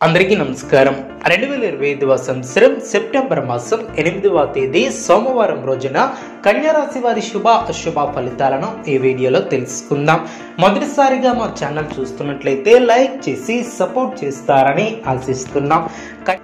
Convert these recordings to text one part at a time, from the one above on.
అందరికీ నమస్కారం. 2025వ సంవత్సరం సెప్టెంబర్ మాసం 8వ తేదీ సోమవారం రోజున కన్యా రాశి వారి శుభ అశుభ ఫలితాలను ఈ వీడియోలో తెలుసుకుందాం. మొదటిసారిగా మా ఛానల్ చూస్తున్నట్లయితే లైక్ చేసి సపోర్ట్ చేస్తారని ఆశిస్తున్నాం.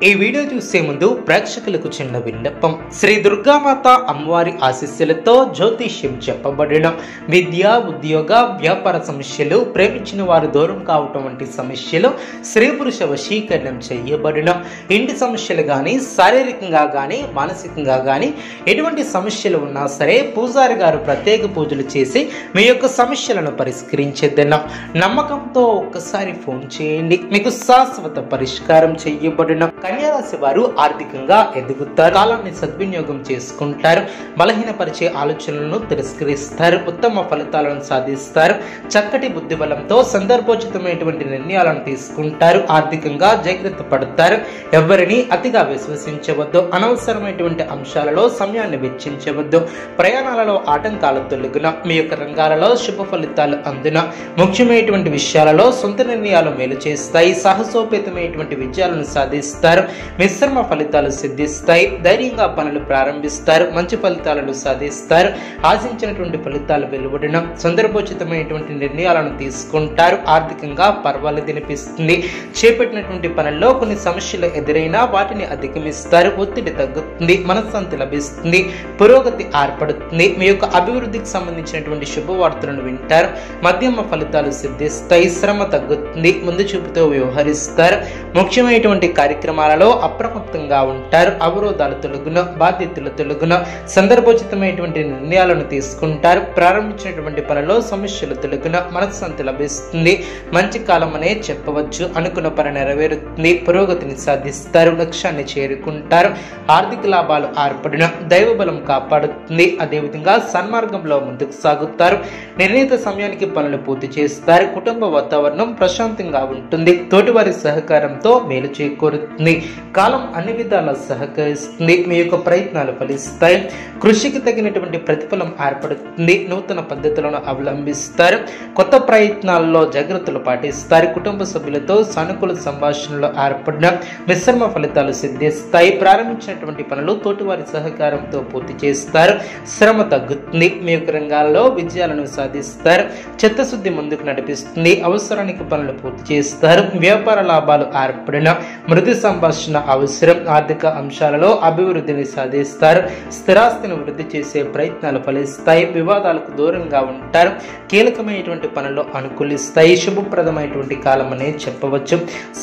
ఈ వీడియో చూసే ముందు ప్రేక్షకులకు చిన్న విన్నపం. శ్రీ దుర్గామాత అమ్మవారి ఆశీస్సులతో జ్యోతిష్యం చెప్పబడిన విద్య, ఉద్యోగ, వ్యాపార సమస్యలు, ప్రేమించిన వారు దూరం కావటం వంటి సమస్యలు, స్త్రీ పురుష వశీకరణం చేయబడిన ఇంటి సమస్యలు కానీ, శారీరకంగా కానీ, మానసికంగా కానీ ఎటువంటి సమస్యలు ఉన్నా సరే పూజారి గారు ప్రత్యేక పూజలు చేసి మీ యొక్క సమస్యలను పరిష్కరించేద్దాం. నమ్మకంతో ఒక్కసారి ఫోన్ చేయండి, మీకు శాశ్వత పరిష్కారం చేయబడిన. కన్యా రాశి వారు ఆర్థికంగా ఎదుగుతారు, కాలాన్ని సద్వినియోగం చేసుకుంటారు, బలహీనపరిచే ఆలోచనలను తిరస్కరిస్తారు, ఉత్తమ ఫలితాలను సాధిస్తారు, చక్కటి బుద్ధి బలంతో సందర్భోచితమైనటువంటి నిర్ణయాలను తీసుకుంటారు, ఆర్థికంగా జాగ్రత్త పడతారు, ఎవరిని అతిగా విశ్వసించవద్దు, అనవసరమైనటువంటి అంశాలలో సమయాన్ని వెచ్చించవద్దు, ప్రయాణాలలో ఆటంకాలు తొలగున, మీ యొక్క రంగాలలో శుభ ఫలితాలు అందున, ముఖ్యమైనటువంటి విషయాలలో సొంత నిర్ణయాలు మేలు చేస్తాయి, సాహసోపేతమైనటువంటి విజయాలను సాధిస్తారు, మిశ్రమ ఫలితాలు సిద్ధిస్తాయి, ధైర్యంగా పనులు ప్రారంభిస్తారు, మంచి ఫలితాలను సాధిస్తారు, ఆశించినటువంటి ఫలితాలు వెలువడిన, సందర్భోచితమైనటువంటి నిర్ణయాలను తీసుకుంటారు, ఆర్థికంగా పర్వాలేదనిపిస్తుంది, చేపట్టినటువంటి పనుల్లో కొన్ని సమస్యలు ఎదురైనా వాటిని అధిగమిస్తారు, ఒత్తిడి తగ్గుతుంది, మనశ్శాంతి లభిస్తుంది, పురోగతి ఏర్పడుతుంది, మీ యొక్క అభివృద్ధికి సంబంధించినటువంటి శుభవార్తలను వింటారు, మధ్యమ ఫలితాలు సిద్ధిస్తాయి, శ్రమ తగ్గుతుంది, ముందు చూపుతో వ్యవహరిస్తారు, ముఖ్యమైనటువంటి కార్యక్రమాలలో అప్రమత్తంగా ఉంటారు, అవరోధాలు తొలగున, బాధ్యతలు తొలగున, సందర్భోచితమైనటువంటి నిర్ణయాలను తీసుకుంటారు, ప్రారంభించినటువంటి పనిలో సమస్యలు తొలగున, మనశ్శాంతి లభిస్తుంది, మంచి కాలం అనే చెప్పవచ్చు, అనుకున్న పని నెరవేరుతుంది, పురోగతిని సాధిస్తారు, లక్ష్యాన్ని చేరుకుంటారు, ఆర్థిక లాభాలు ఏర్పడిన, దైవ బలం కాపాడుతుంది, అదేవిధంగా సన్మార్గంలో ముందుకు సాగుతారు, నిర్ణీత సమయానికి పనులు పూర్తి చేస్తారు, కుటుంబ వాతావరణం ప్రశాంతంగా ఉంటుంది, తోటివారి సహకారంతో మేలు చేకూరుతుంది, కాలం అన్ని విధాలా సహకరిస్తుంది, మీ యొక్క ప్రయత్నాలు ఫలిస్తాయి, కృషికి తగినటువంటి ప్రతిఫలం ఏర్పడుతుంది, నూతన పద్ధతులను అవలంబిస్తారు, కొత్త ప్రయత్నాల్లో జాగ్రత్తలు పాటిస్తారు, కుటుంబ సభ్యులతో సానుకూల సంభాషణలో ఏర్పడిన మిశ్రమ ఫలితాలు సిద్ధిస్తాయి, ప్రారంభించినటువంటి పనులు తోటివారి సహకారంతో పూర్తి చేస్తారు, శ్రమ తగ్గుతుంది, మీ యొక్క రంగాల్లో విజయాలను సాధిస్తారు, చిత్తశుద్ధి ముందుకు నడిపిస్తుంది, అవసరానికి పనులు పూర్తి చేస్తారు, వ్యాపార లాభాలు ఏర్పడిన, మృదు సంభాషణ అవసరం, ఆర్థిక అంశాలలో అభివృద్ధిని సాధిస్తారు, స్థిరాస్తిని వృద్ధి చేసే ప్రయత్నాలు ఫలిస్తాయి, వివాదాలకు దూరంగా ఉంటారు, కీలకమైనటువంటి పనులు అనుకూలిస్తాయి, శుభప్రదమైనటువంటి కాలం అనే చెప్పవచ్చు,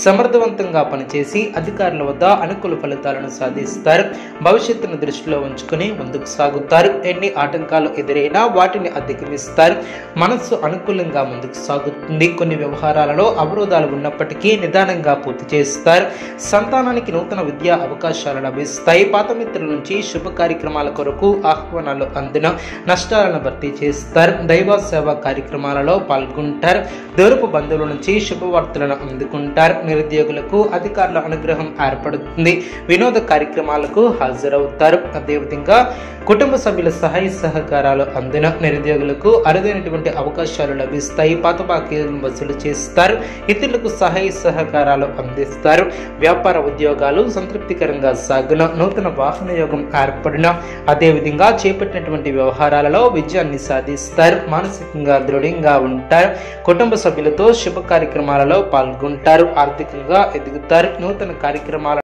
సమర్థవంతంగా పనిచేసి అధికారుల వద్ద అనుకూల ఫలితాలను సాధిస్తారు, భవిష్యత్తును దృష్టిలో ఉంచుకుని ముందుకు సాగుతారు, ఎన్ని ఆటంకాలు ఎదురైనా వాటిని అధిగమిస్తారు, మనస్సు అనుకూలంగా ముందుకు సాగుతుంది, కొన్ని వ్యవహారాలలో అవరోధాలు ఉన్నప్పటికీ నిదానంగా పూర్తి చేస్తారు, సంతానానికి నూతన విద్యా అవకాశాలు లభిస్తాయి, పాత మిత్రుల నుంచి శుభ కార్యక్రమాల కొరకు ఆహ్వానాలు అందిన, నష్టాలను భర్తీ చేస్తారు, దైవ సేవా కార్యక్రమాలలో పాల్గొంటారు, దూరపు బంధువుల నుంచి శుభవార్తలను అందుకుంటారు, నిరుద్యోగులకు అధికారుల అనుగ్రహం ఏర్పడుతుంది, వినోద కార్యక్రమాలకు హాజరవుతారు, అదేవిధంగా కుటుంబ సభ్యుల సహాయ సహకారాలు అందిన, నిరుద్యోగులకు అరుదైనటువంటి అవకాశాలు లభిస్తాయి, పాత బాకీలను వసూలు చేస్తారు, ఇతరులకు సహాయ సహకారాలు అందిస్తారు, వ్యాపార ఉద్యోగాలు సంతృప్తికరంగా సాగున, నూతన వాహన యోగం ఏర్పడిన, అదేవిధంగా చేపట్టినటువంటి వ్యవహారాలలో విజయాన్ని సాధిస్తారు, మానసికంగా దృఢంగా ఉంటారు, కుటుంబ సభ్యులతో శుభ కార్యక్రమాలలో పాల్గొంటారు, ఆర్థికంగా ఎదుగుతారు, నూతన కార్యక్రమాల